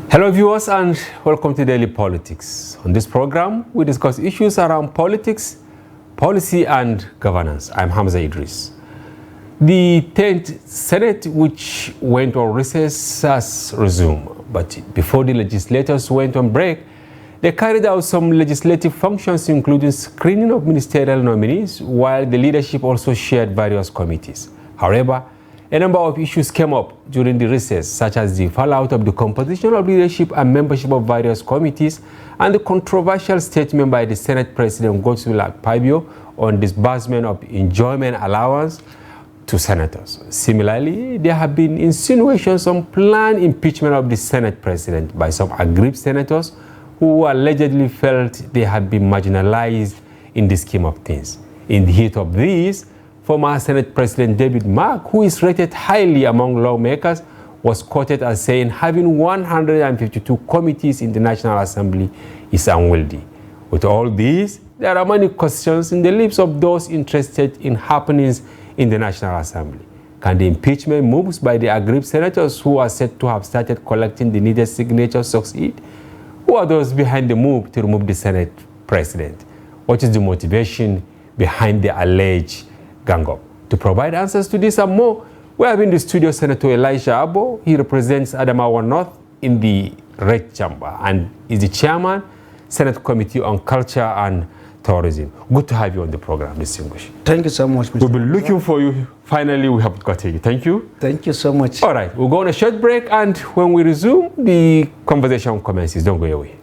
Hello viewers and welcome to Daily Politics. On this program, we discuss issues around politics, policy and governance. I'm Hamza Idris. The 10th Senate, which went on recess, has resumed. But before the legislators went on break, they carried out some legislative functions, including screening of ministerial nominees, while the leadership also shared various committees. However, a number of issues came up during the recess, such as the fallout of the composition of leadership and membership of various committees, and the controversial statement by the Senate President Godswill Akpabio on disbursement of enjoyment allowance to senators. Similarly, there have been insinuations on planned impeachment of the Senate President by some aggrieved senators who allegedly felt they had been marginalized in the scheme of things. In the heat of these, former Senate President David Mark, who is rated highly among lawmakers, was quoted as saying having 152 committees in the National Assembly is unwieldy. With all these, there are many questions in the lips of those interested in happenings in the National Assembly. Can the impeachment moves by the aggrieved senators who are said to have started collecting the needed signatures succeed? Who are those behind the move to remove the Senate President? What is the motivation behind the alleged gang-up? To provide answers to this and more, we have in the studio Senator Elisha Abo. He represents Adamawa North in the Red Chamber and is the chairman, Senate Committee on Culture and Tourism. Good to have you on the program, distinguished. Thank you so much, Mr. We'll be looking for you. Finally, we have got you. Thank you. Thank you so much. All right, we'll go on a short break, and when we resume, the conversation commences. Don't go away.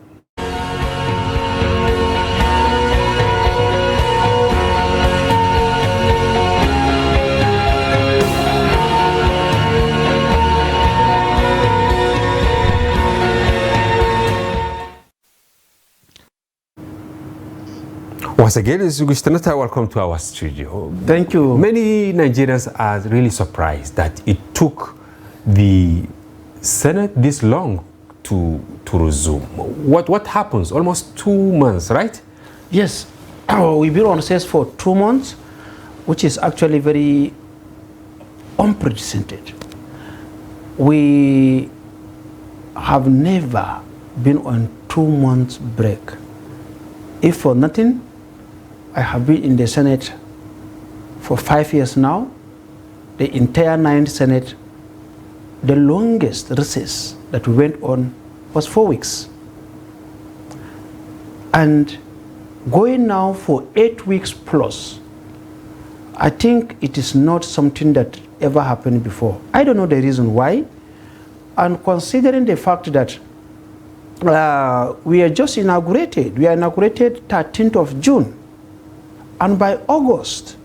Once again, Senator, welcome to our studio. Thank you. Many Nigerians are really surprised that it took the Senate this long to resume. What happens? Almost 2 months, right? Yes. We've been on recess for 2 months, which is actually very unprecedented. We have never been on 2 months break. If for nothing, I have been in the Senate for 5 years now. The entire 9th Senate, the longest recess that we went on was 4 weeks. And going now for 8 weeks plus, I think it is not something that ever happened before. I don't know the reason why. And considering the fact that we are just inaugurated, we are inaugurated 13th of June. And by August,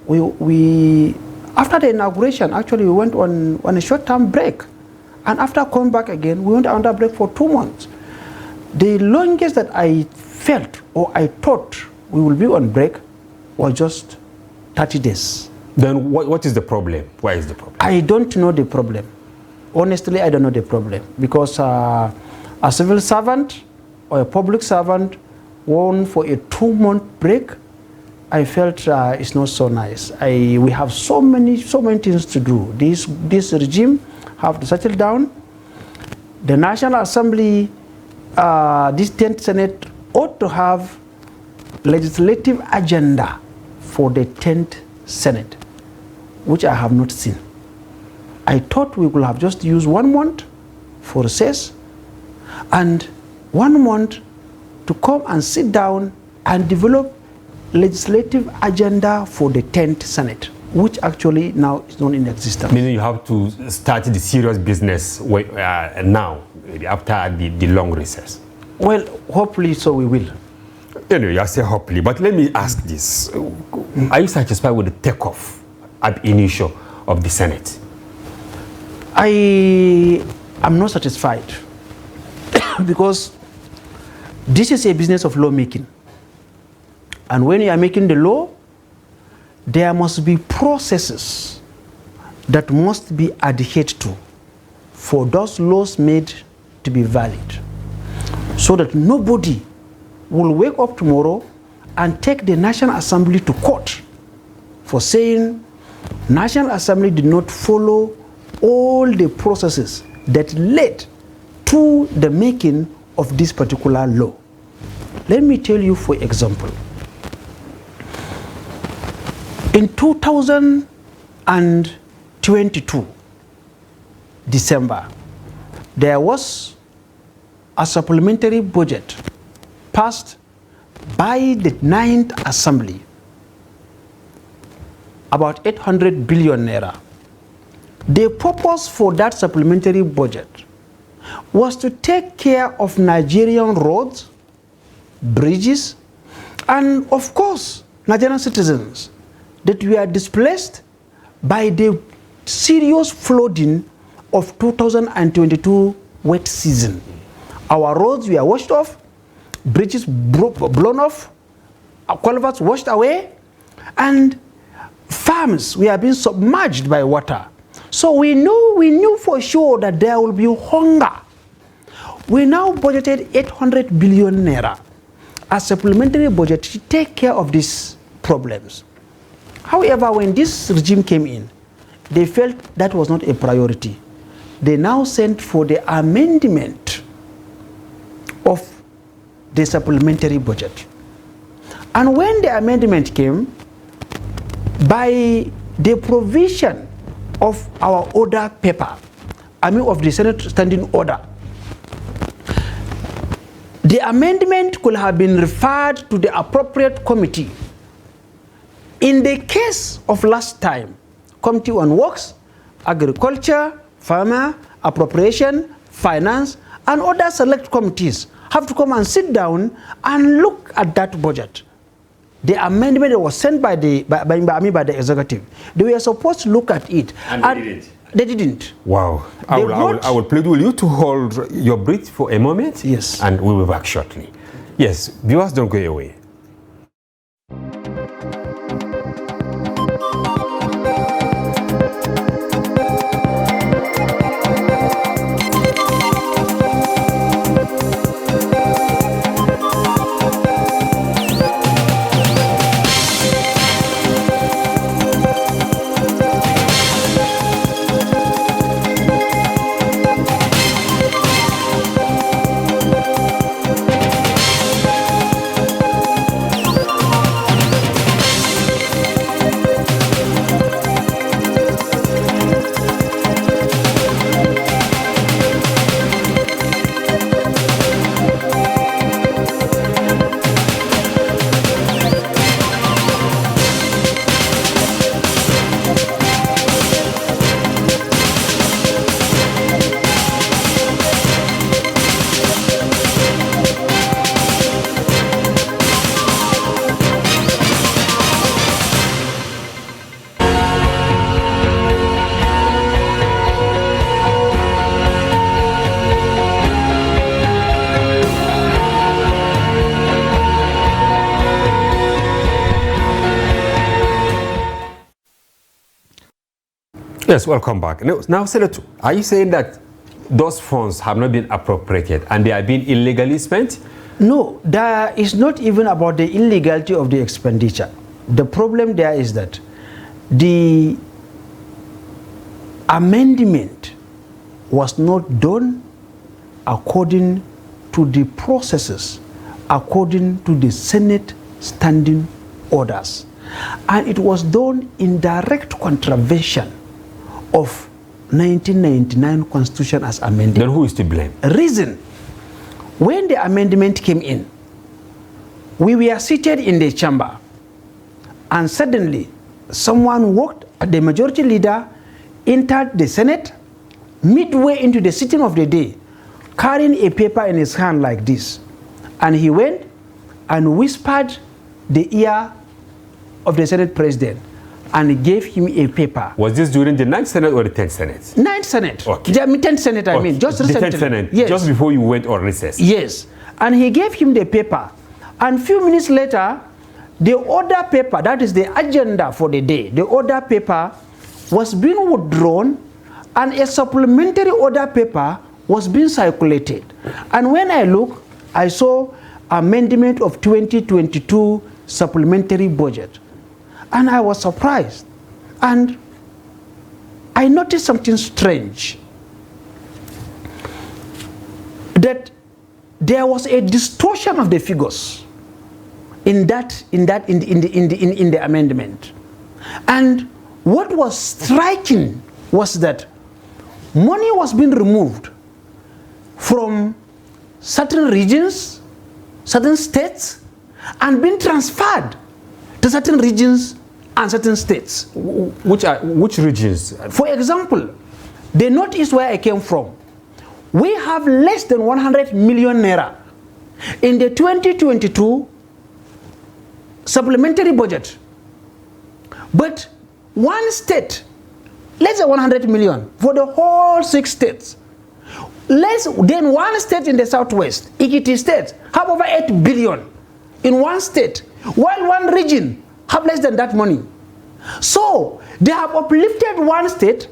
we after the inauguration, actually we went on a short-term break. And after coming back again, we went on a break for 2 months. The longest that I felt or I thought we will be on break was just 30 days. Then what is the problem? Why is the problem? I don't know the problem. Honestly, I don't know the problem. Because a civil servant or a public servant won for a 2-month break, I felt it's not so nice. We have so many things to do. This regime have to settle down. The National Assembly, this 10th Senate ought to have legislative agenda for the 10th Senate, which I have not seen. I thought we could have just used 1 month for recess and 1 month to come and sit down and develop legislative agenda for the 10th Senate, which actually now is not in existence. Meaning you have to start the serious business now, after the long recess. Well, hopefully so we will. Anyway, I say hopefully, but let me ask this. Are you satisfied with the takeoff ab initio of the Senate? I am not satisfied because this is a business of lawmaking. And when you are making the law, there must be processes that must be adhered to for those laws made to be valid, so that nobody will wake up tomorrow and take the National Assembly to court for saying National Assembly did not follow all the processes that led to the making of this particular law. Let me tell you, for example, in 2022, December, there was a supplementary budget passed by the 9th Assembly, about 800 billion naira. The purpose for that supplementary budget was to take care of Nigerian roads, bridges, and of course, Nigerian citizens that were displaced by the serious flooding of 2022 wet season. Our roads were washed off, bridges blown off, culverts washed away, and farms were being submerged by water. So we knew for sure that there will be hunger. We now budgeted 800 billion naira as supplementary budget to take care of these problems. However, when this regime came in, they felt that was not a priority. They now sent for the amendment of the supplementary budget. And when the amendment came, by the provision of our order paper, of the Senate Standing Order, the amendment could have been referred to the appropriate committee. In the case of last time, Committee on Works, Agriculture, Farmer, Appropriation, Finance, and other select committees have to come and sit down and look at that budget. The amendment that was sent by the executive, they were supposed to look at it. And they didn't. They didn't. Wow. I will plead with you to hold your breath for a moment. Yes. And we will be back shortly. Yes, viewers, don't go away. Yes, welcome back. Now, Senator, are you saying that those funds have not been appropriated and they are being illegally spent? No, that is not even about the illegality of the expenditure. The problem there is that the amendment was not done according to the processes, according to the Senate standing orders. And it was done in direct contravention of 1999 Constitution as amended. Then who is to blame? Reason, when the amendment came in, we were seated in the chamber, and suddenly someone walked, the majority leader entered the Senate midway into the sitting of the day, carrying a paper in his hand like this. And he went and whispered the ear of the Senate President and gave him a paper. Was this during the 9th Senate or the 10th Senate? 9th Senate. Okay. The 10th Senate, I mean. Just recently. The 10th Senate, yes. Just before you went on recess. Yes. And he gave him the paper. And a few minutes later, the order paper, that is the agenda for the day, the order paper was being withdrawn and a supplementary order paper was being circulated. And when I look, I saw amendment of 2022 supplementary budget. And I was surprised. And I noticed something strange. that there was a distortion of the figures in the amendment. And what was striking was that money was being removed from certain regions, certain states, and being transferred to certain regions and certain states. Which regions? For example, the northeast where I came from, we have less than 100 million naira in the 2022 supplementary budget. But one state, less than 100 million for the whole 6 states. Less than one state in the southwest, Ikiti State, have over 8 billion in one state, while one region have less than that money. So they have uplifted one state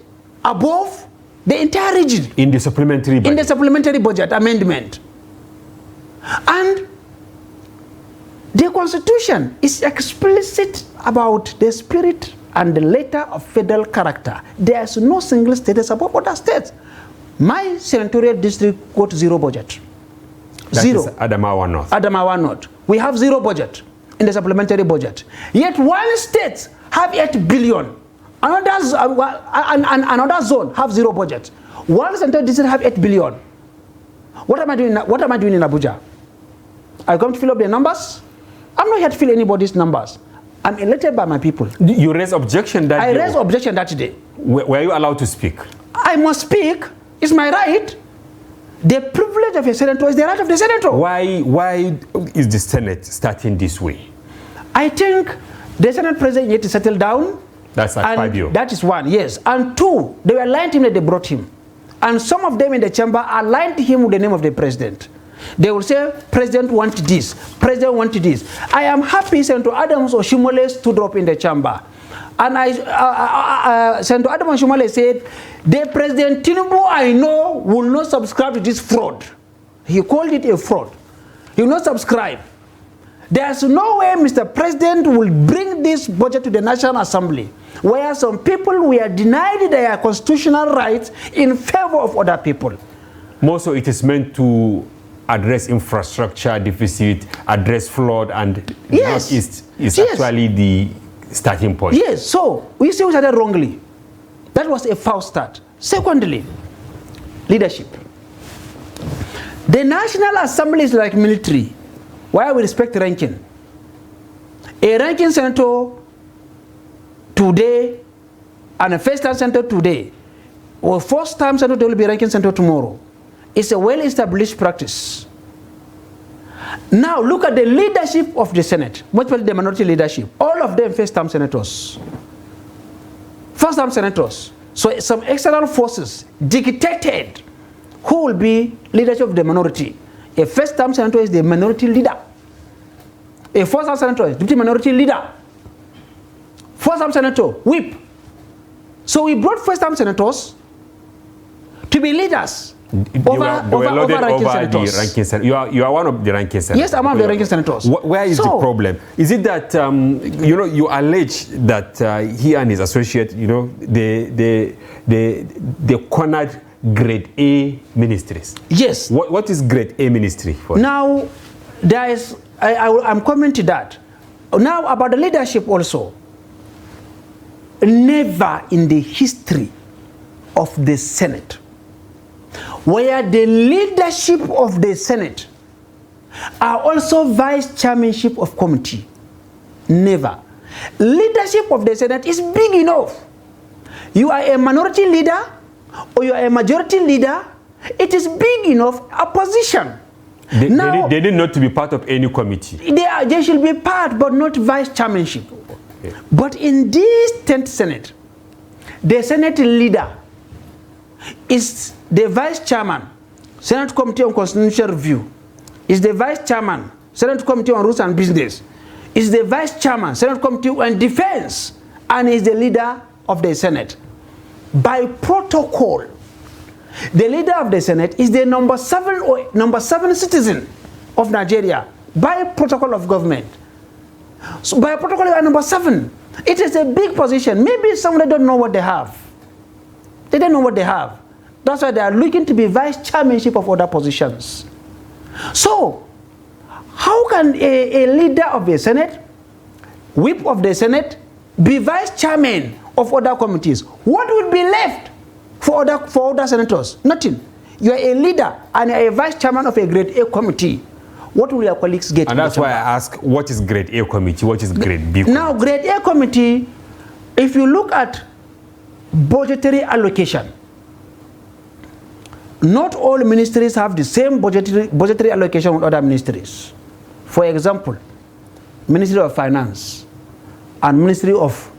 above the entire region in the supplementary budget. In the supplementary budget amendment. And the Constitution is explicit about the spirit and the letter of federal character. There is no single state is above other states. My senatorial district got 0 budget. That 0. Is Adamawa North. Adamawa North. We have 0 budget in the supplementary budget. Yet one state have 8 billion. Another zone have 0 budget. One senatorial district have 8 billion. What am I doing? What am I doing in Abuja? I come to fill up the numbers. I'm not here to fill anybody's numbers. I'm elected by my people. You raised objection that day? I raised objection that day. Were you allowed to speak? I must speak. It's my right. The privilege of a senator is the right of the senator. Why is the Senate starting this way? I think the Senate president needs to settle down. That's like 5 years. That is one, yes. And 2, they were lying to him that they brought him. And some of them in the chamber are lying to him with the name of the president. They will say, President wanted this, President wanted this. I am happy Senator Adams Oshimole stood up in the chamber. And Senator Adams Oshimole said, the President Tinubu I know will not subscribe to this fraud. He called it a fraud. He will not subscribe. There's no way Mr. President will bring this budget to the National Assembly, where some people were denied their constitutional rights in favor of other people. More so, it is meant to address infrastructure deficit, address flood, and yes. Northeast is actually the starting point. Yes, so we say we started wrongly. That was a false start. Secondly, leadership. The National Assembly is like military, where we respect ranking. A ranking senator today and a first-time senator today, or first-time senator will be ranking senator tomorrow. It's a well-established practice. Now look at the leadership of the Senate, much better the minority leadership. All of them first-time senators. First-time senators. So some external forces dictated who will be leadership of the minority. A first-time senator is the minority leader. A first-time senator is deputy minority leader. First-time senator, whip. So we brought first-time senators to be leaders. Over ranking senators. You are one of the ranking senators. Yes, I'm one of the ranking senators. Where is the problem? Is it that you allege that he and his associate, they cornered grade A ministries? Yes. What is grade A ministry for? Now, there is. I'm coming to that. Now about the leadership also. Never in the history of the Senate, where the leadership of the Senate are also vice chairmanship of committee. Never. Leadership of the Senate is big enough. You are a minority leader or you are a majority leader, it is big enough opposition. They need not to be part of any committee. They should be part, but not vice chairmanship. Okay. But in this 10th Senate, the Senate leader is the vice chairman, Senate Committee on Constitutional Review, is the vice chairman, Senate Committee on Rules and Business, is the vice chairman, Senate Committee on Defense, and is the leader of the Senate. By protocol, the leader of the Senate is the number 7 citizen of Nigeria, by protocol of government. So by protocol, you are number 7. It is a big position. Maybe somebody don't know what they have. They don't know what they have. That's why they are looking to be vice chairmanship of other positions. So, how can a leader of the Senate, whip of the Senate, be vice chairman of other committees? What would be left for other senators? Nothing. You are a leader and a vice chairman of a grade A committee. What will your colleagues get? And that's why I ask, what is grade A committee? What is grade B committee? Now, grade A committee, if you look at budgetary allocation, not all ministries have the same budgetary allocation with other ministries. For example, Ministry of Finance and Ministry of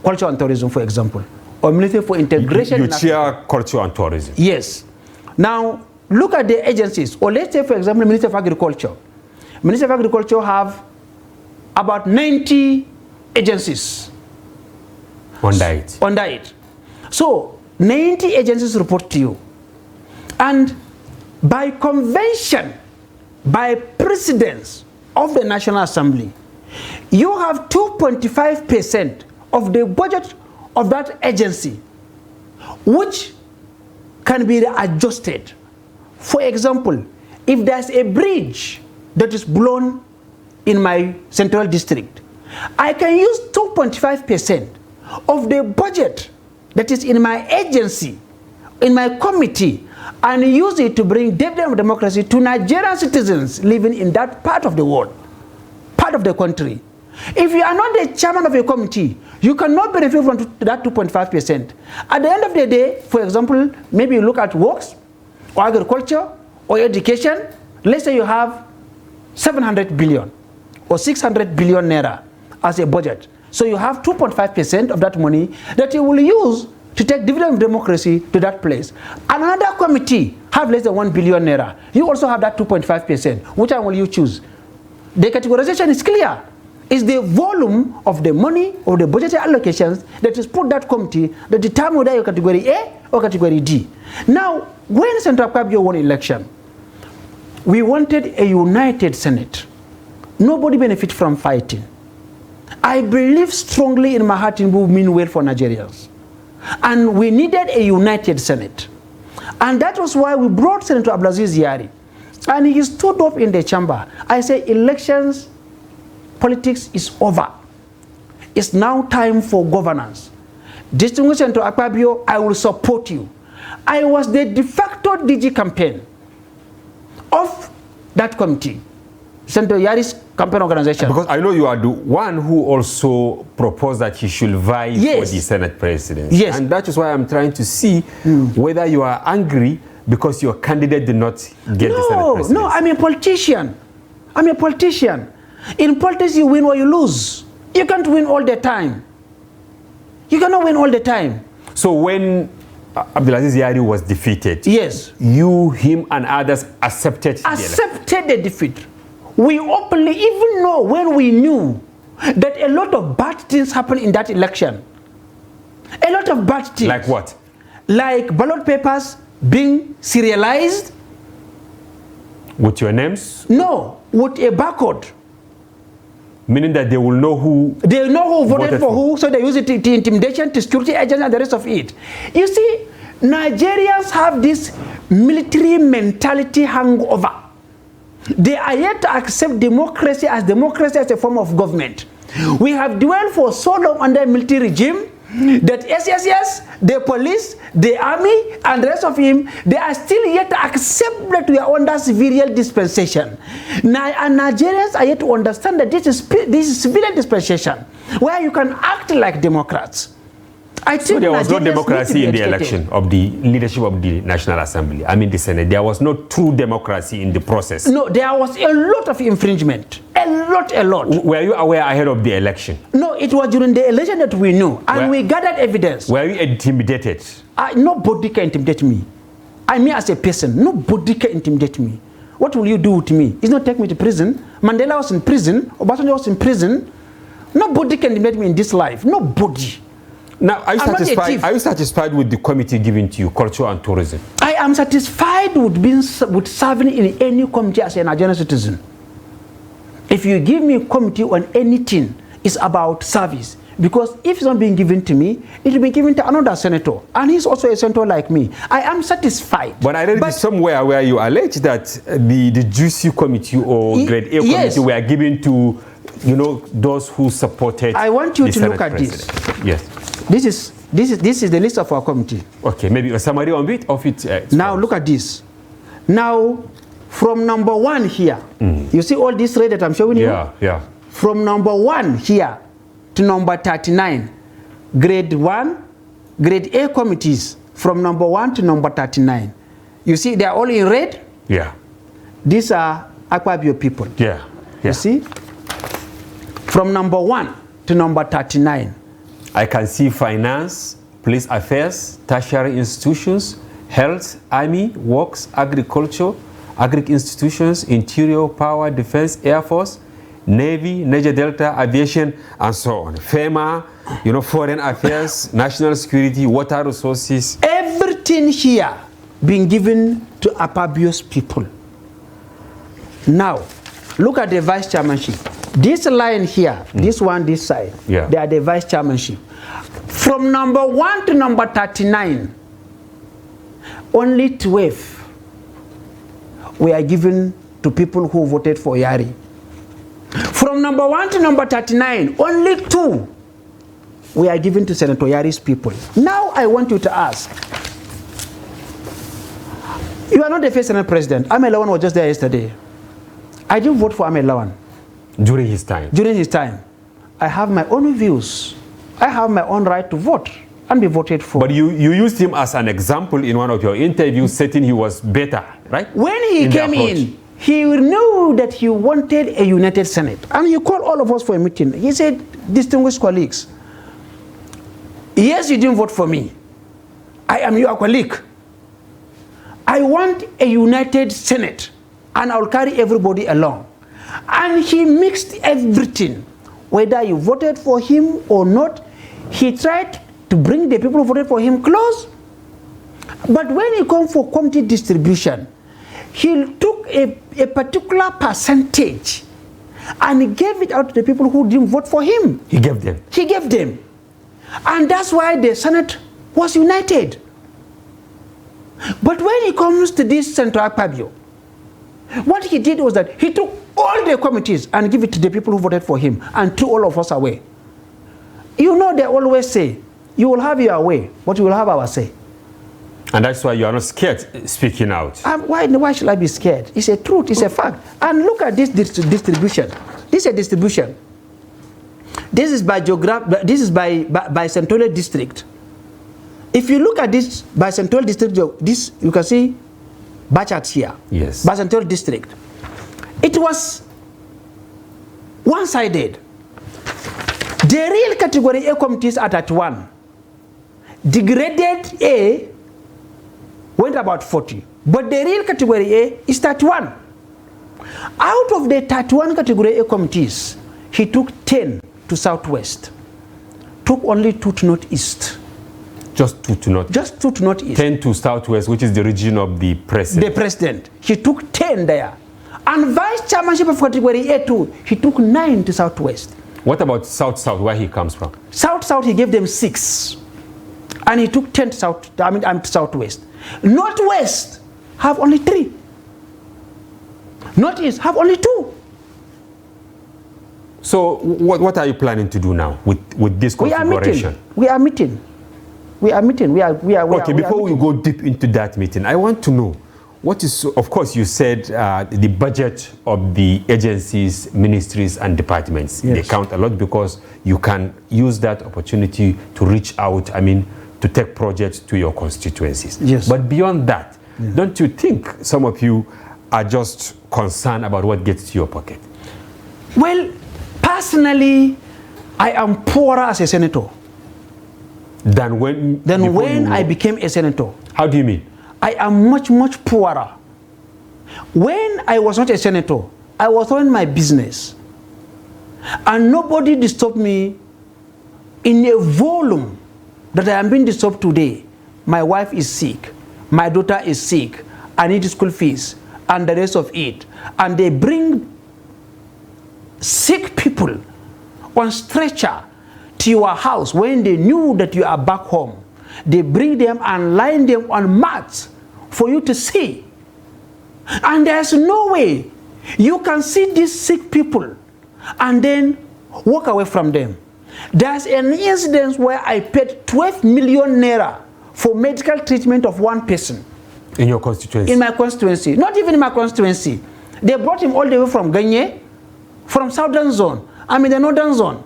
Culture and Tourism, for example, or Ministry for Integration. You chair Culture and Tourism. Yes. Now, look at the agencies, or let's say, for example, Ministry of Agriculture. Ministry of Agriculture have about 90 agencies. Under it. Under it. So, 90 agencies report to you. And by convention, by precedence of the National Assembly, you have 2.5% of the budget of that agency, which can be adjusted. For example, if there's a bridge that is blown in my central district, I can use 2.5% of the budget that is in my agency, in my committee, and use it to bring dividend of democracy to Nigerian citizens living in that part of the world, part of the country. If you are not the chairman of a committee, you cannot benefit from that 2.5%. At the end of the day, for example, maybe you look at works, or agriculture, or education. Let's say you have 700 billion or 600 billion naira as a budget. So you have 2.5% of that money that you will use to take dividend of democracy to that place. Another committee have less than 1 billion naira. You also have that 2.5%. Which one will you choose? The categorization is clear. It's the volume of the money or the budgetary allocations that is put that committee that determine whether you're category A or category D. Now, when Senator Akpabio won election, we wanted a united Senate. Nobody benefit from fighting. I believe strongly in my heart it will mean well for Nigerians. And we needed a united Senate. And that was why we brought Senator Abdulaziz Yari. And he stood up in the chamber. I say elections, politics is over. It's now time for governance. Distinguished Senator Akpabio, I will support you. I was the de facto DG campaign of that committee, Senator Yari's campaign organization. Because I know you are the one who also proposed that he should vie for the Senate presidency. Yes. And that is why I'm trying to see whether you are angry because your candidate did not get the Senate presidency. No, I'm a politician. I'm a politician. In politics, you win or you lose. You can't win all the time. You cannot win all the time. So when Abdulaziz Yari was defeated, yes, you, him, and others accepted the defeat. We openly, even know when we knew that a lot of bad things happened in that election. A lot of bad things. Like what? Like ballot papers being serialized. With your names? No, with a barcode. Meaning that they will know who... They know who voted for who, so they use it to intimidation, to security agents, and the rest of it. You see, Nigerians have this military mentality hangover. They are yet to accept democracy as a form of government. We have dwelled for so long under a military regime that SSS, the police, the army, and the rest of him, they are still yet to accept that we are under civilian dispensation. And Nigerians are yet to understand that this is civilian dispensation, where you can act like Democrats. I think so there was no democracy in the election of the leadership of the National Assembly. I mean the Senate. There was no true democracy in the process. No, there was a lot of infringement. A lot. Were you aware ahead of the election? No, it was during the election that we knew. And we gathered evidence. Were you intimidated? Nobody can intimidate me. I mean as a person, nobody can intimidate me. What will you do with me? It's not take me to prison. Mandela was in prison. Obasanjo was in prison. Nobody can intimidate me in this life. Nobody. Now, are you satisfied with the committee given to you, Culture and Tourism? I am satisfied with serving in any committee as a Nigerian citizen. If you give me a committee on anything, it's about service. Because if it's not being given to me, it will be given to another senator. And he's also a senator like me. I am satisfied. But I read somewhere where you allege that the Juicy Committee or Grade A Committee were given to, you know, those who supported. I want you the to Senate look at president. this. Yes. This is the list of our committee. Okay, maybe a summary of it. Now look at this. Now, from number 1 here, you see all this red that I'm showing you? Yeah. From number 1 here to number 39, grade 1, grade A committees, from number 1 to number 39. You see, they are all in red? Yeah. These are Akpabio people. Yeah. You see? From number 1 to number 39. I can see finance, police affairs, tertiary institutions, health, army, works, agriculture, agri-institutions, interior, power, defense, air force, navy, Niger Delta, aviation, and so on. FEMA, you know, foreign affairs, national security, water resources. Everything here being given to Akpabio's people. Now, look at the vice chairmanship. This line here, this one, this side, they are the vice chairmanship. From number 1 to number 39, only 12 were given to people who voted for Yari. From number 1 to number 39, only 2 were given to Senator Yari's people. Now I want you to ask, you are not the first Senate president. Ahmed Lawan was just there yesterday. I didn't vote for Ahmed Lawan. During his time? During his time. I have my own views. I have my own right to vote and be voted for. But you used him as an example in one of your interviews, saying he was better, right? When he came in, he knew that he wanted a united Senate. And he called all of us for a meeting. He said, distinguished colleagues, yes, you didn't vote for me. I am your colleague. I want a united Senate, and I'll carry everybody along. And he mixed everything. Whether you voted for him or not, he tried to bring the people who voted for him close. But when he came for committee distribution, he took a particular percentage and he gave it out to the people who didn't vote for him. He gave them? He gave them. And that's why the Senate was united. But when it comes to this Senator Akpabio, what he did was that he took all the committees and gave it to the people who voted for him and threw all of us away. You know, they always say, you will have your way, but you will have our say. And that's why you are not scared speaking out. Why should I be scared? It's a truth, it's a fact. And look at this distribution. This is a distribution. This is by this is by Central District. If you look at this by Central District, this you can see bar charts here. Yes. By Central District. It was one-sided. The real category A committees are at 1. The graded A went about 40. But the real category A is 31. Out of the 31 category A committees, he took 10 to Southwest. Took only 2 to Northeast. Just 2 to Northeast? Just 2 to Northeast. 10 to Southwest, which is the region of the president. The president. He took 10 there. And vice chairmanship of category A2, he took 9 to Southwest. What about South-South, where he comes from? South-South, he gave them 6. And he took 10 to Southwest. Northwest have only 3. Northeast have only 2. So what are you planning to do now with this configuration? We are meeting. Okay, before we go deep into that meeting, I want to know, what is, of course, you said the budget of the agencies, ministries, and departments. Yes. They count a lot because you can use that opportunity to reach out, to take projects to your constituencies. Yes. But beyond that, don't you think some of you are just concerned about what gets to your pocket? Well, personally, I am poorer as a senator than when I became a senator. How do you mean? I am much, much poorer. When I was not a senator, I was running my business. And nobody disturbed me in a volume that I am being disturbed today. My wife is sick. My daughter is sick. I need school fees and the rest of it. And they bring sick people on stretcher to your house when they knew that you are back home. They bring them and line them on mats for you to see. And there's no way you can see these sick people and then walk away from them. There's an incident where I paid 12 million naira for medical treatment of one person. In your constituency? In my constituency. Not even in my constituency. They brought him all the way from Ganye, from southern zone. I'm in the northern zone.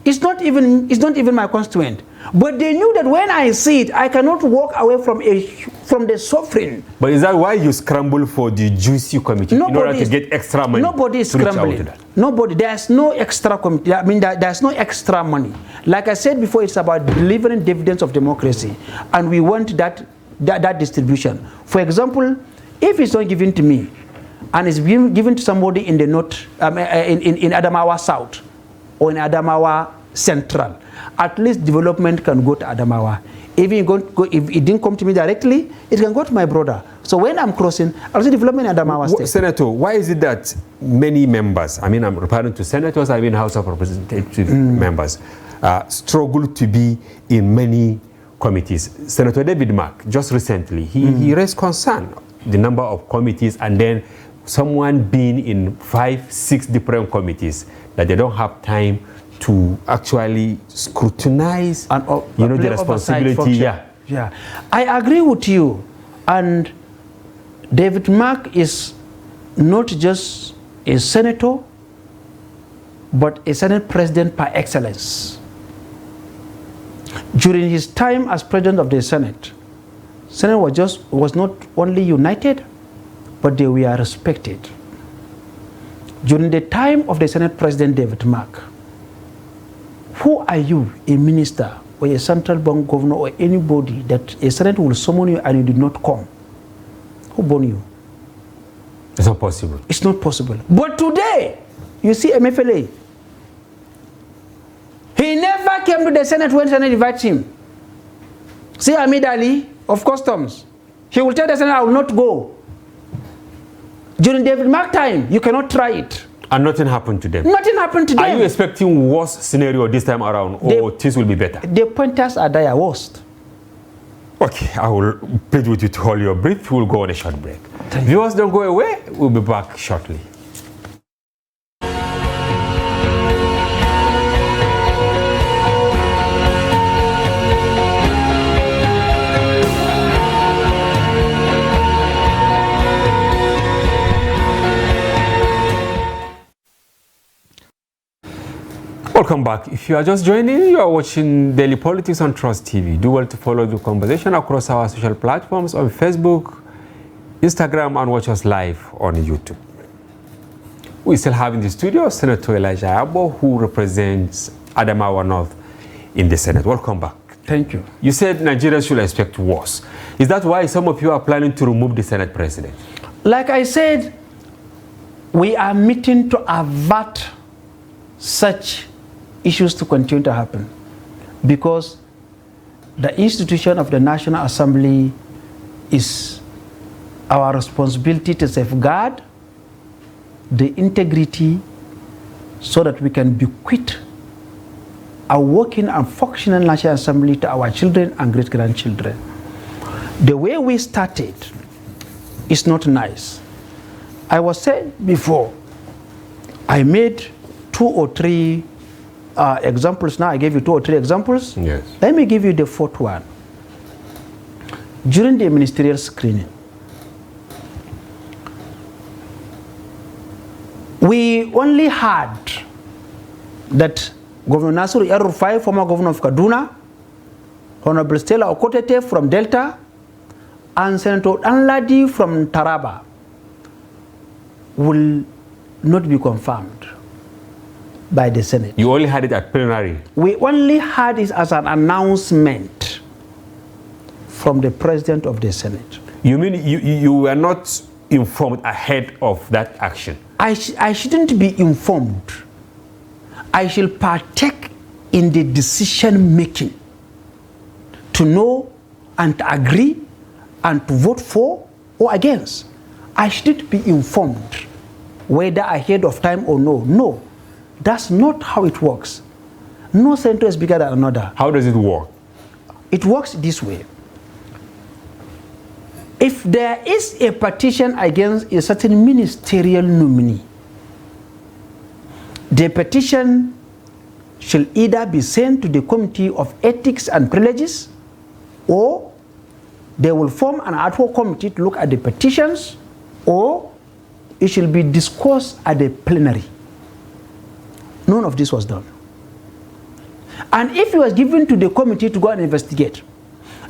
It's not even my constituent. But they knew that when I see it, I cannot walk away from the suffering. But is that why you scramble for the juicy committee in order to get extra money? Nobody is scrambling. Nobody. There's no extra committee. I mean, there's no extra money. Like I said before, it's about delivering dividends of democracy, and we want that distribution. For example, if it's not given to me, and it's given to somebody in the north, in Adamawa South, or in Adamawa Central, at least development can go to Adamawa. If it didn't come to me directly, it can go to my brother. So when I'm crossing, I'll see development in Adamawa State. Senator, why is it that many members, I mean, I'm referring to senators, I mean House of Representative members, struggle to be in many committees? Senator David Mark, just recently, he raised concern, the number of committees, and then someone being in 5-6 different committees, that they don't have time to actually scrutinize and the responsibility. Yeah, I agree with you. And David Mark is not just a senator, but a Senate president par excellence. During his time as president of the Senate was not only united, but they were respected. During the time of the Senate President David Mark, who are you, a minister or a central bank governor or anybody that a Senate will summon you and you did not come? Who born you? It's not possible. It's not possible. But today, you see MFLA, he never came to the Senate when the Senate invited him. See Ahmed Ali of Customs, he will tell the Senate, I will not go. During David Mark time, you cannot try it. And nothing happened to them? Nothing happened to them. Are you expecting worse scenario this time around, or things will be better? The pointers are their worst. Okay, I will plead with you to hold your breath. We'll go on a short break. Viewers, don't go away. We'll be back shortly. Welcome back. If you are just joining, you are watching Daily Politics on Trust TV. Do well to follow the conversation across our social platforms on Facebook, Instagram, and watch us live on YouTube. We still have in the studio Senator Elijah Abo, who represents Adamawa North in the Senate. Welcome back. Thank you. You said Nigerians should expect worse. Is that why some of you are planning to remove the Senate President? Like I said, we are meeting to avert such issues to continue to happen, because the institution of the National Assembly is our responsibility to safeguard the integrity so that we can bequeath a working and functional National Assembly to our children and great-grandchildren. The way we started is not nice. I was saying before, I made 2 or 3 examples. Now I gave you 2 or 3 examples. Yes. Let me give you the 4th one. During the ministerial screening, we only heard that Governor Nasiru El-Rufai, former governor of Kaduna, Honorable Stella Okotete from Delta, and Senator Danladi from Taraba will not be confirmed by the Senate. You only had it at plenary? We only had it as an announcement from the President of the Senate. You mean you were not informed ahead of that action? I shouldn't be informed. I shall partake in the decision making to know and to agree and to vote for or against. I shouldn't be informed whether ahead of time or no. No. That's not how it works. No senator is bigger than another. How does it work? It works this way. If there is a petition against a certain ministerial nominee, the petition shall either be sent to the Committee of Ethics and Privileges, or they will form an ad hoc committee to look at the petitions, or it shall be discussed at the plenary. None of this was done. And if it was given to the committee to go and investigate,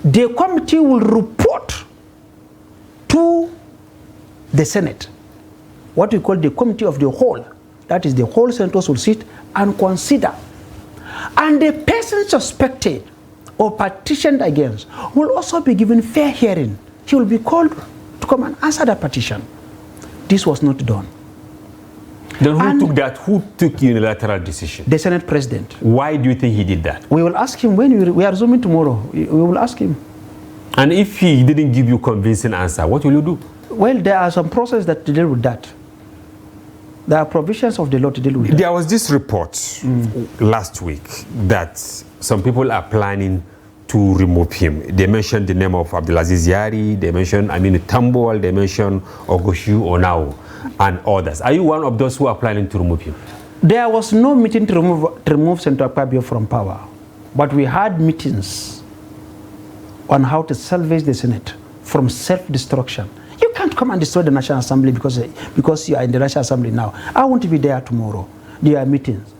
the committee will report to the Senate, what we call the Committee of the Whole. That is, the whole senators will sit and consider. And the person suspected or petitioned against will also be given fair hearing. He will be called to come and answer that petition. This was not done. Then who took that? Who took unilateral decision? The Senate President. Why do you think he did that? We will ask him when we are resuming tomorrow. We will ask him. And if he didn't give you convincing answer, what will you do? Well, there are some processes that deal with that. There are provisions of the law to deal with that. There was this report last week that some people are planning to remove him. They mentioned the name of Abdulaziz Yari, they mentioned Aminu Tambol, they mentioned Ogoshu Onao, and others. Are you one of those who are planning to remove him? There was no meeting to remove Senator Akpabio from power, but we had meetings on how to salvage the Senate from self-destruction. You can't come and destroy the National Assembly because you are in the National Assembly now. I want to be there tomorrow. There are meetings.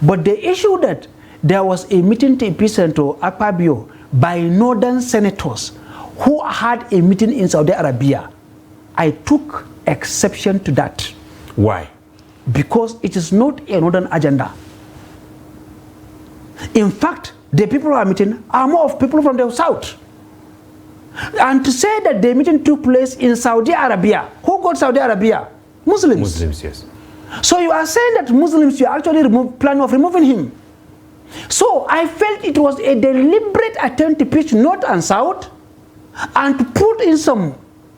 But the issue that there was a meeting to impeach Senator Akpabio by northern senators who had a meeting in Saudi Arabia, I took exception to that. Why? Because it is not a northern agenda. In fact, the people who are meeting are more of people from the south. And to say that the meeting took place in Saudi Arabia, who got Saudi Arabia? Muslims. Muslims, yes. So you are saying that Muslims, you actually plan of removing him. So I felt it was a deliberate attempt to pitch north and south and to put in some,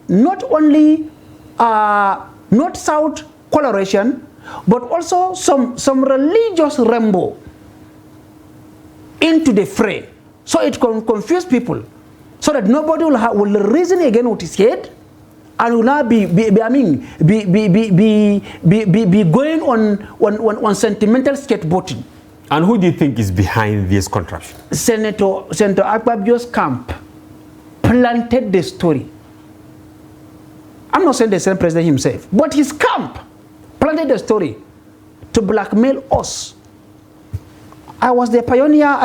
not only north-south coloration, but also some religious rainbow into the fray. So it can confuse people, so that nobody will reason again with his head and will not be going on sentimental skateboarding. And who do you think is behind this contraption? Senator Akpabio's camp planted the story. I'm not saying the Senate President himself, but his camp planted the story to blackmail us. I was the pioneer.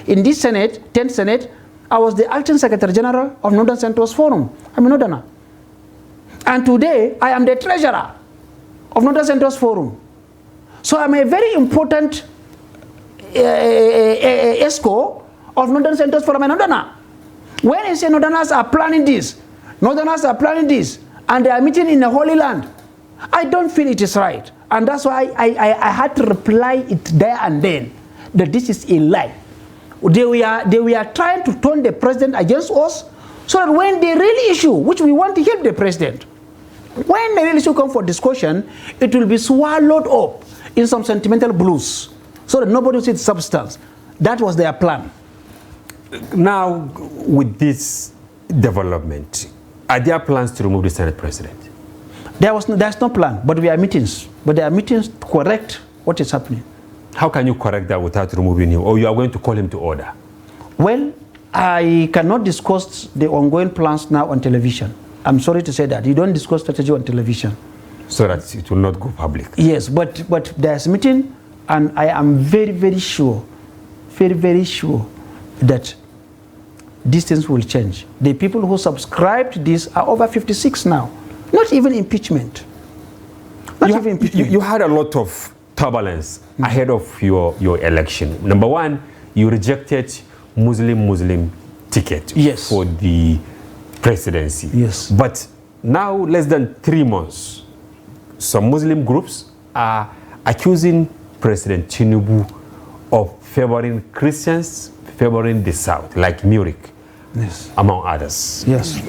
In this Senate, 10th Senate, I was the acting Secretary General of Northern Senators Forum. I'm a Northerner. And today, I am the treasurer of Northern Senators Forum. So I'm a very important ESCO of Northern Senators Forum and Northerner. When I say Northerners are planning this, Northerners are planning this, and they are meeting in the Holy Land, I don't feel it is right. And that's why I had to reply it there and then, that this is a lie. They were trying to turn the president against us, so that when the real issue, which we want to help the president, when the real issue comes for discussion, it will be swallowed up in some sentimental blues, so that nobody will see the substance. That was their plan. Now, with this development, are there plans to remove the Senate President? There's no plan, but there are meetings. But there are meetings to correct what is happening. How can you correct that without removing him? Or you are going to call him to order? Well, I cannot discuss the ongoing plans now on television. I'm sorry to say that. You don't discuss strategy on television. So that it will not go public? Yes, but there's a meeting, and I am very, very sure that these things will change. The people who subscribed to this are over 56 now. Not even impeachment. You had a lot of turbulence ahead of your election. Number one, you rejected Muslim ticket for the presidency. Yes. But now, less than 3 months, some Muslim groups are accusing President Tinubu of favoring Christians, favoring the South, like Murik, among others. Yes.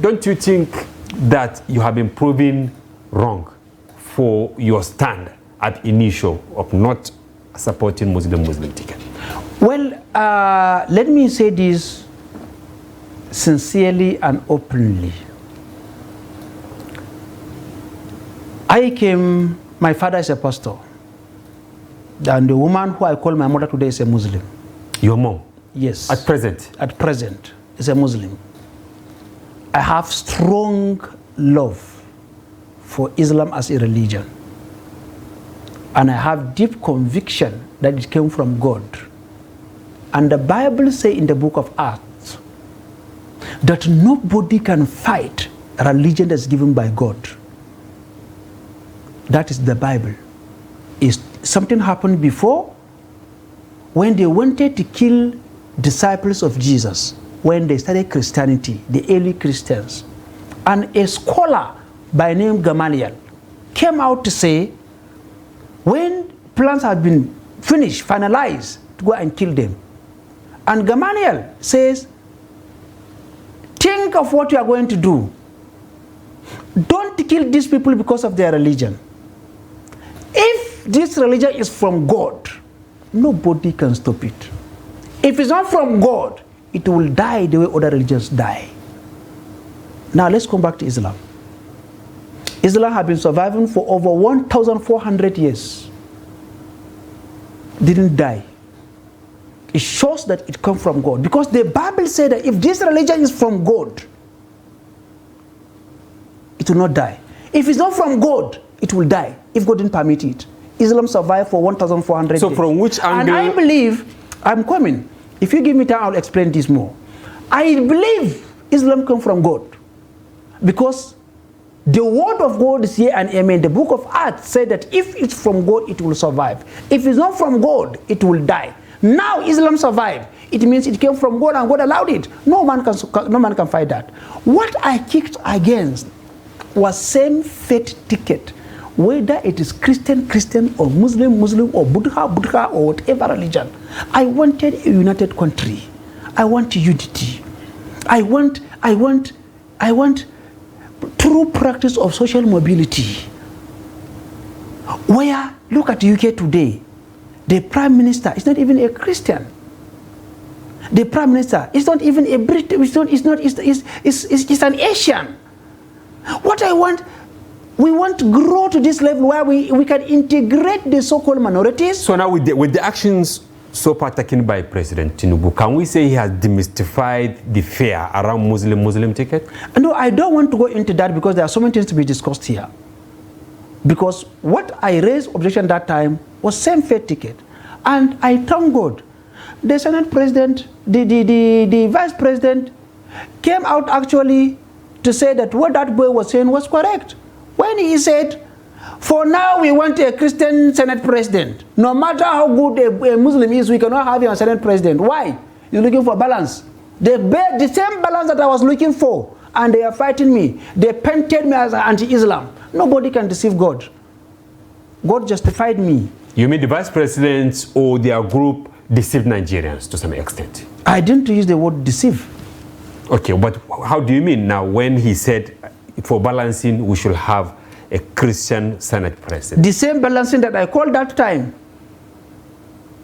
Don't you think that you have been proven wrong for your stand at initial of not supporting Muslim ticket? Well, let me say this sincerely and openly. My father is a pastor, and the woman who I call my mother today is a Muslim. Your mom? Yes. At present? At present, is a Muslim. I have strong love for Islam as a religion, and I have deep conviction that it came from God. And the Bible says in the book of Acts that nobody can fight a religion that's given by God. That is the Bible. Something happened before when they wanted to kill disciples of Jesus, when they started Christianity, the early Christians. And a scholar by name Gamaliel came out to say, when plans had been finished, finalized, to go and kill them. And Gamaliel says, think of what you are going to do. Don't kill these people because of their religion. If this religion is from God, nobody can stop it. If it's not from God, it will die the way other religions die. Now let's come back to Islam. Islam has been surviving for over 1,400 years. Didn't die. It shows that it comes from God. Because the Bible said that if this religion is from God, it will not die. If it's not from God, it will die if God didn't permit it. Islam survived for 1,400 years. So from which angle? And I believe, I'm coming. If you give me time, I'll explain this more. I believe Islam comes from God. Because the word of God is here and amen. The book of Acts said that if it's from God, it will survive. If it's not from God, it will die. Now Islam survived. It means it came from God and God allowed it. No man can fight that. What I kicked against was same faith ticket. Whether it is Christian or Muslim or Buddha or whatever religion. I wanted a united country. I want unity. I want true practice of social mobility. Where, look at UK today, the Prime Minister is not even a Christian. The Prime Minister is not even a British, it's an Asian. What I want, we want to grow to this level where we can integrate the so-called minorities. So now with the actions so far taken by President Tinubu, can we say he has demystified the fear around Muslim ticket? No, I don't want to go into that because there are so many things to be discussed here. Because what I raised objection that time was same faith ticket. And I thank God, the Senate President, the Vice President came out actually to say that what that boy was saying was correct. When he said, for now we want a Christian Senate President. No matter how good a Muslim is, we cannot have him as Senate President. Why? He's looking for balance. The same balance that I was looking for, and they are fighting me. They painted me as anti-Islam. Nobody can deceive God. God justified me. You mean the Vice President or their group deceived Nigerians to some extent? I didn't use the word deceive. Okay, but how do you mean now when he said for balancing we should have a Christian Senate President? The same balancing that I called that time,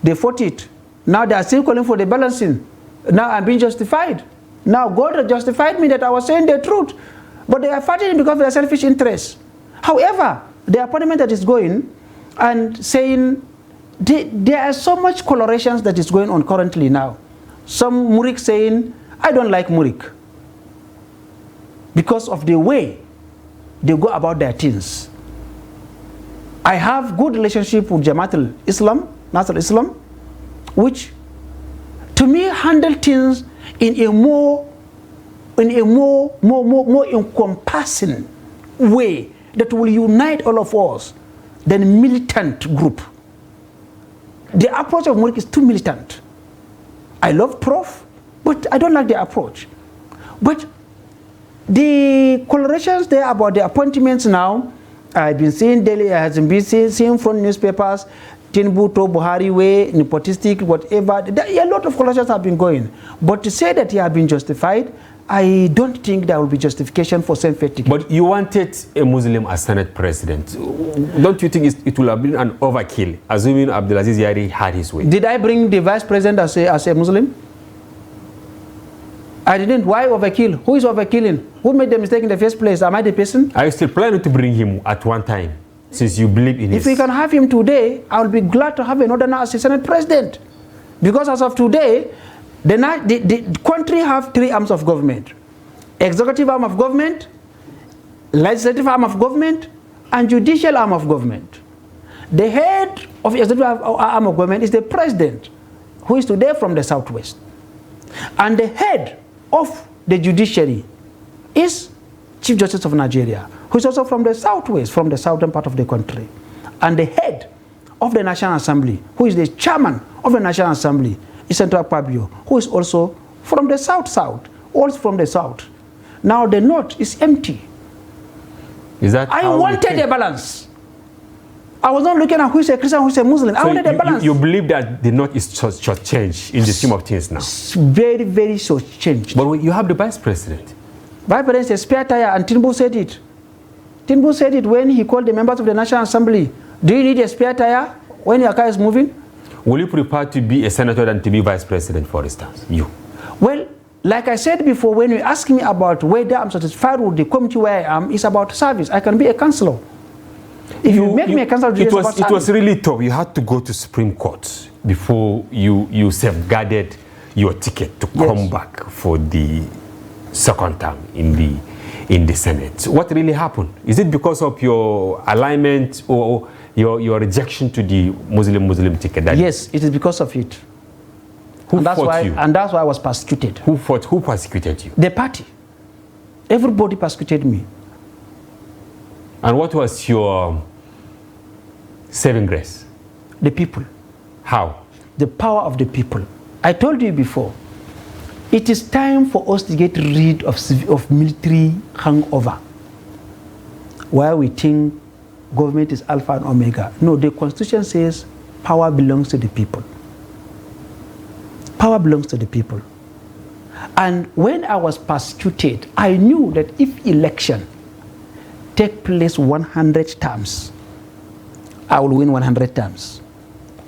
they fought it. Now they are still calling for the balancing. Now I'm being justified. Now God has justified me that I was saying the truth. But they are fighting because of their selfish interests. However, the appointment that is going and saying there are so much colorations that is going on currently now. Some Murik saying, I don't like Murik because of the way they go about their things. I have good relationship with Jamaatul Islam, Nasr Islam, which to me handle things in a more encompassing way that will unite all of us than militant group. The approach of Murik is too militant. I love Prof, but I don't like the approach. But the colorations there about the appointments now, I've been seeing daily, I have been seeing from newspapers, Tinubu to Buhari way, nepotistic, whatever. A lot of colorations have been going. But to say that he has been justified, I don't think there will be justification for same-faith ticket. But you wanted a Muslim as Senate President. Don't you think it will have been an overkill, assuming Abdulaziz Yari had his way? Did I bring the Vice President as a Muslim? I didn't. Why overkill? Who is overkilling? Who made the mistake in the first place? Am I the person? Are you still planning to bring him at one time, since you believe in If we can have him today, I will be glad to have another now as a Senate President. Because as of today, the country have 3 arms of government: executive arm of government, legislative arm of government, and judicial arm of government. The head of the executive arm of government is the president, who is today from the southwest. And the head of the judiciary is Chief Justice of Nigeria, who is also from the southwest, from the southern part of the country. And the head of the National Assembly, who is the chairman of the National Assembly, is Senator Akpabio, who is also from the south-south, also from the south. Now the north is empty. Is that I wanted a balance. I was not looking at who is a Christian, who is a Muslim. I wanted a balance. You believe that the north is short change in the scheme of things now? Very, very short change. But you have the Vice President. Vice President is a spare tire, and Tinubu said it. Tinubu said it when he called the members of the National Assembly. Do you need a spare tire when your car is moving? Will you prefer to be a senator than to be Vice President, for instance? You. Well, like I said before, when you ask me about whether I'm satisfied with the committee where I am, it's about service. I can be a councillor. If you make me a councillor, it was really tough. You had to go to Supreme Court before you safeguarded your ticket to come back for the second term in the Senate. What really happened? Is it because of your alignment or your rejection to the Muslim ticket? Yes, it is because of it. And that's why I was persecuted. Who persecuted you? The party. Everybody persecuted me. And what was your saving grace? The people. How? The power of the people. I told you before, it is time for us to get rid of military hangover, where we think government is alpha and omega. No, the Constitution says power belongs to the people. Power belongs to the people. And when I was persecuted, I knew that if election take place 100 times, I will win 100 times.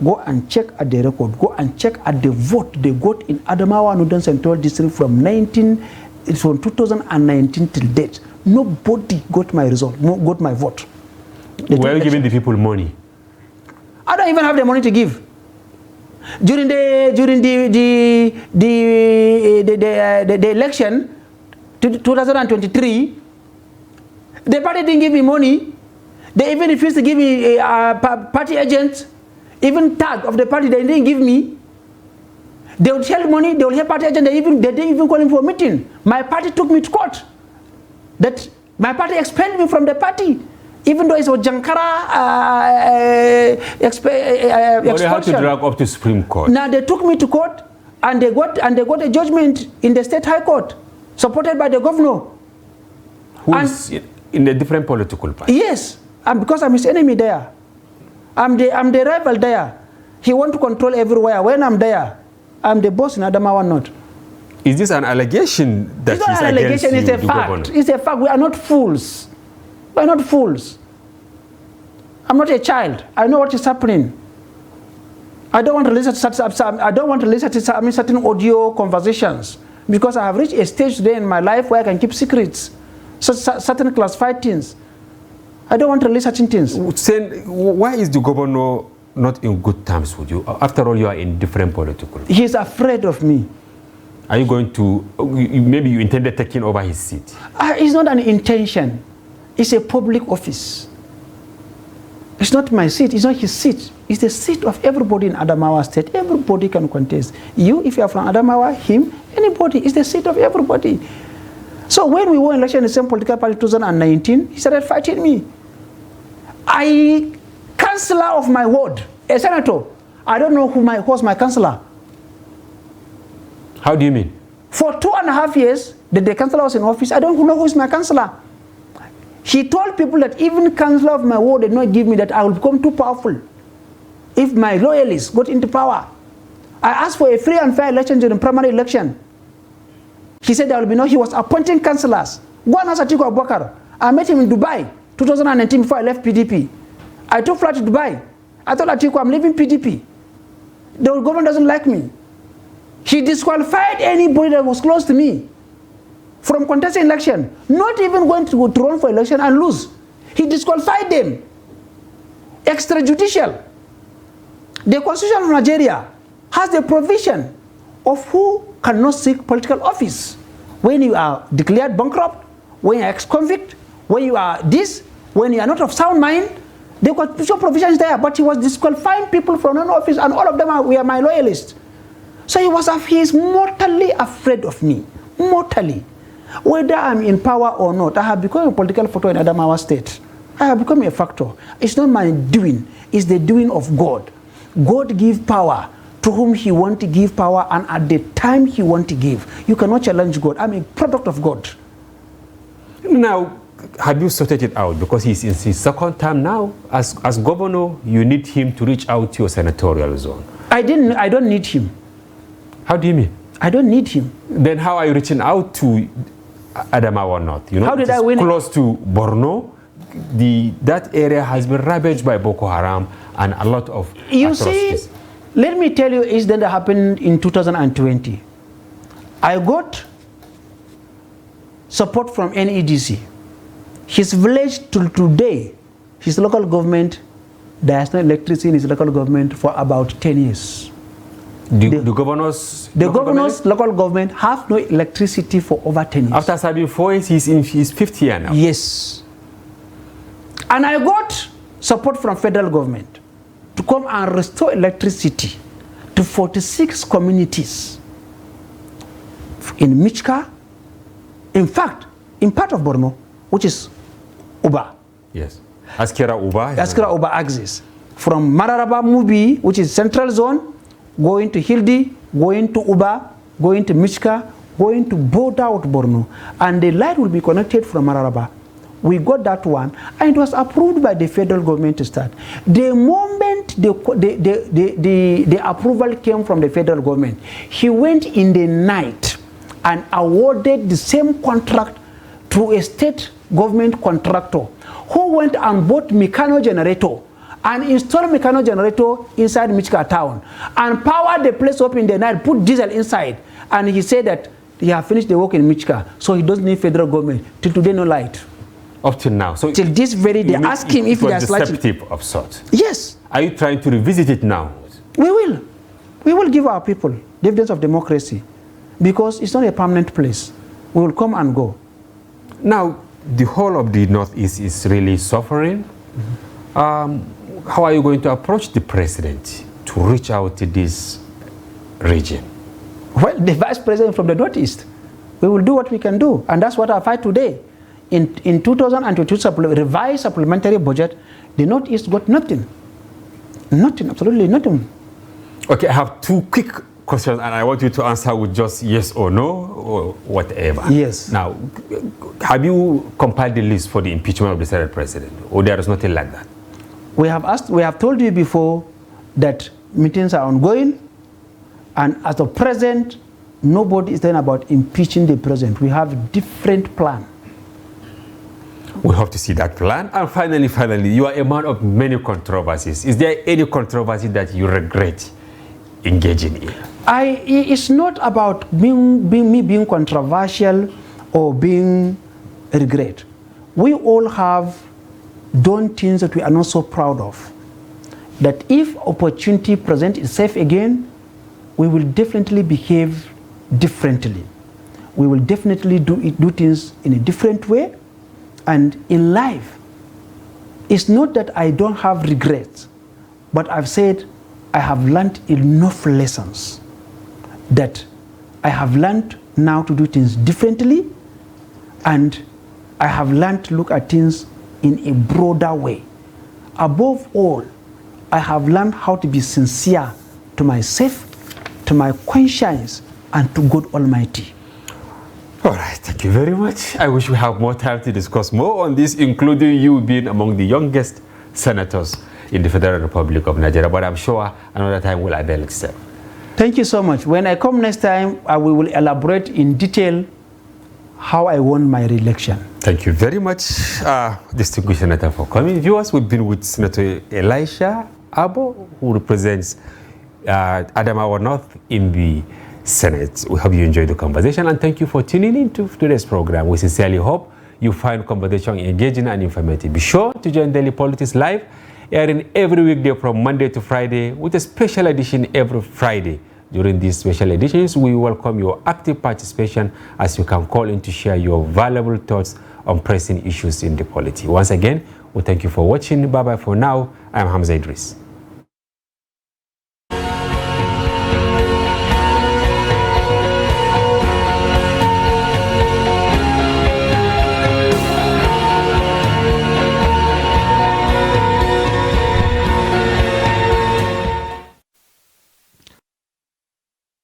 Go and check at the record. Go and check at the vote they got in Adamawa Northern Central District from 2019 till date. Nobody got my result, got my vote. Were you giving the people money? I don't even have the money to give. During the election, 2023, the party didn't give me money. They even refused to give me party agents, even tag of the party. They didn't give me. They would tell money. They would help party agent. They didn't even call him for a meeting. My party took me to court. That my party expelled me from the party, even though it was Jankara expulsion. They had to drag up to Supreme Court. Now they took me to court, and they got a judgment in the State High Court, supported by the governor. Who is in a different political party? Yes, and because I'm his enemy there. I'm the rival there. He wants to control everywhere. When I'm there, I'm the boss in Adamawa North. Is this an allegation that it's not an allegation, it's a fact. It's a fact. We are not fools. We are not fools. I'm not a child. I know what is happening. I don't want to listen to certain audio conversations, because I have reached a stage today in my life where I can keep secrets, certain classified things. I don't want to release certain things. Why is the governor not in good terms with you? After all, you are in different political. He's afraid of me. Are you going to, maybe you intended taking over his seat? It's not an intention. It's a public office. It's not my seat. It's not his seat. It's the seat of everybody in Adamawa State. Everybody can contest. You, if you are from Adamawa, him, anybody. It's the seat of everybody. So when we won election in the same political party in 2019, he started fighting me. Councillor of my ward, a senator, I don't know who was my councillor. How do you mean? For 2.5 years, the councillor was in office. I don't know who is my councillor. He told people that even councillor of my ward did not give me, that I will become too powerful if my loyalists got into power. I asked for a free and fair election during primary election. He said there will be no, he was appointing councillors. Go and ask Atiku Abubakar. I met him in Dubai, 2019, before I left PDP. I took flight to Dubai. I told Atiku, I'm leaving PDP. The government doesn't like me. He disqualified anybody that was close to me from contesting election, not even going to run for election and lose. He disqualified them. Extrajudicial. The Constitution of Nigeria has the provision of who cannot seek political office. When you are declared bankrupt, when you are ex-convict, when you are this, when you are not of sound mind, the Constitution provision is there, but he was disqualifying people from non-office, and all of them were my loyalists. So he is mortally afraid of me, mortally. Whether I'm in power or not, I have become a political factor in Adamawa State. I have become a factor. It's not my doing, it's the doing of God. God gives power to whom he wants to give power and at the time he wants to give. You cannot challenge God. I'm a product of God. Now, have you sorted it out? Because he's in his second term now. As governor, you need him to reach out to your senatorial zone. I don't need him. How do you mean? I don't need him. Then how are you reaching out to Adamawa North? You know, how did I win? Close to Borno. That area has been ravaged by Boko Haram and a lot of atrocities. See, let me tell you an incident that happened in 2020. I got support from NEDC. His village till today, his local government, there is no electricity in his local government for about 10 years. The governor's local government have no electricity for over 10 years. After serving 4 years, he's in his 5th year now. Yes. And I got support from federal government to come and restore electricity to 46 communities in Michka. In fact, in part of Borno, which is Uba. Yes. Askira Uba. Askira Uba axis. From Mararaba Mubi, which is central zone, going to Hildi, going to Uba, going to Michka, going to border with Borno. And the light will be connected from Mararaba. We got that one, and it was approved by the federal government to start. The moment the approval came from the federal government, he went in the night and awarded the same contract to a state government contractor who went and bought Meccano generator and installed Meccano generator inside Michka town and powered the place up in the night, put diesel inside, and he said that he had finished the work in Michka, so he doesn't need federal government. Till today, no light. Up till now. So till this very day, ask him if he has light. Deceptive of sorts. Yes. Are you trying to revisit it now? We will. We will give our people dividends of democracy because it's not a permanent place. We will come and go. Now, the whole of the Northeast is really suffering. How are you going to approach the president to reach out to this region? Well, the vice president from the Northeast, we will do what we can do, and that's what I fight today. In 2022 revised supplementary budget, the Northeast got nothing. Nothing, absolutely nothing. Okay, I have two quick questions, and I want you to answer with just yes or no or whatever. Yes. Now, have you compiled the list for the impeachment of the Senate president, or there is nothing like that? We have told you before that meetings are ongoing, and as of present, nobody is saying about impeaching the president. We have a different plan. We hope to see that plan. And finally, you are a man of many controversies. Is there any controversy that you regret engaging in? It's not about me being controversial or being regret. We all have done things that we are not so proud of. That if opportunity presents itself again, we will definitely behave differently. We will definitely do things in a different way. And in life, it's not that I don't have regrets, but I've said I have learned enough lessons that I have learned now to do things differently, and I have learned to look at things in a broader way. Above all, I have learned how to be sincere to myself, to my conscience, and to God Almighty. All right, thank you very much. I wish we have more time to discuss more on this, including you being among the youngest senators in the Federal Republic of Nigeria. But I'm sure another time will avail itself. Thank you so much. When I come next time, we will elaborate in detail how I won my re-election. Thank you very much, distinguished Senator, for coming. Viewers, we've been with Senator Elisha Abo, who represents Adamawa North in the Senate. We hope you enjoyed the conversation, and thank you for tuning in to today's program. We sincerely hope you find conversation engaging and informative. Be sure to join Daily Politics Live, airing every weekday from Monday to Friday, with a special edition every Friday. During these special editions, we welcome your active participation, as you can call in to share your valuable thoughts on pressing issues in the polity. Once again, we thank you for watching. Bye-bye for now. I'm Hamza Idris.